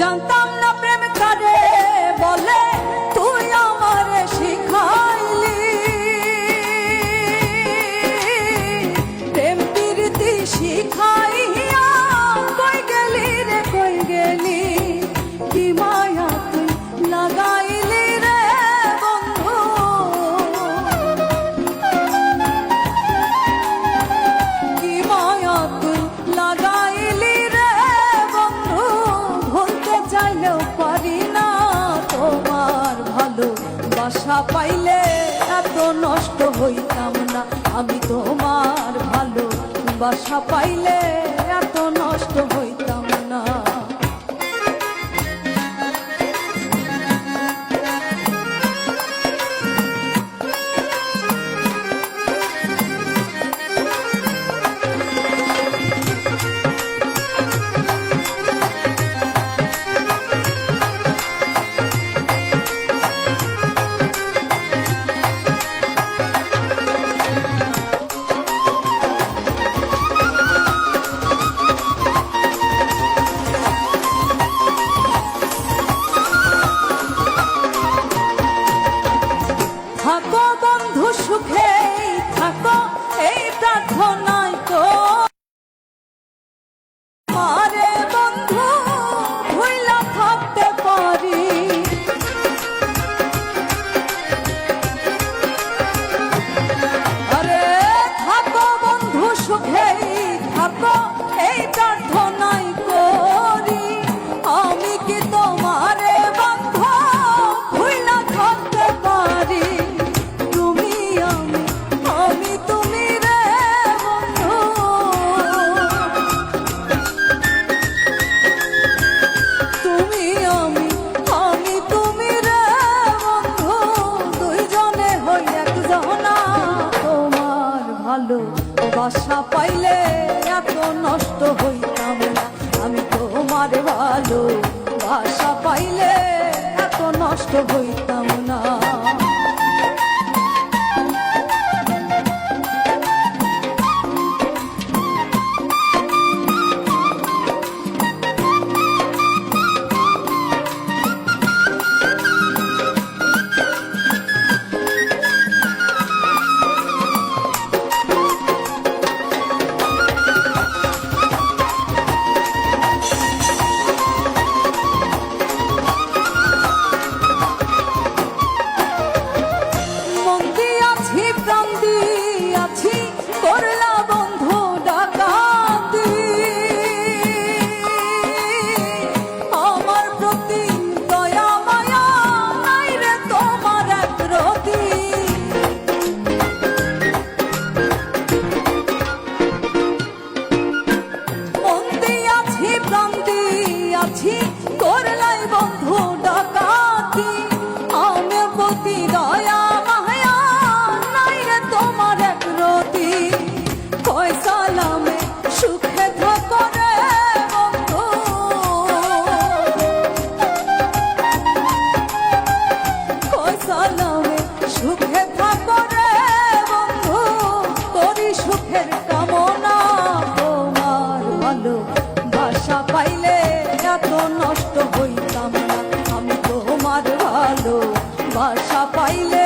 জানতাম না প্রেম কারে বলে, তুই আমারে শিখাইলি। প্রেম প্রীতি শিখাইয়া কই গেলি রে কই গেলি, কি মায়া তুই লাগাইলি রে বন্ধু। কি মায়া তুই লাগাইলি রে বন্ধু, ভুলতে চাইলেও পারি না তোমার ভালো বাসা পাইলে এত নষ্ট হইতাম না আমি। তোমার ভালো বাসা পাইলে এত নষ্ট হইতাম না। থাকো বন্ধু সুখে থাকো, এই প্রার্থনাই তো আরে বন্ধু ভুইলা থাকতে পারি। আরে থাকো বন্ধু সুখে থাকো, এই প্রার্থনাই করি। আমি কি তোমারে বন্ধু ভুইলা থাকতে পারি। বাসা পাইলে এত নষ্ট হইতাম না আমি। তোমার ভালো বাসা পাইলে এত নষ্ট হইতাম না। করলাই বন্ধু ডাকাতি, আমি প্রতি দয়া মায়া নাই রে তোমার এক রতি। কই সালামে সুখে থাকো রে বন্ধু, কই সালামে সুখে থাকো রে বন্ধু। করি সুখের কামনা তোমার ভালো বাসা পাইলে এত নষ্ট হইতাম না আমি। তোমার ভালো বাসা পাইলে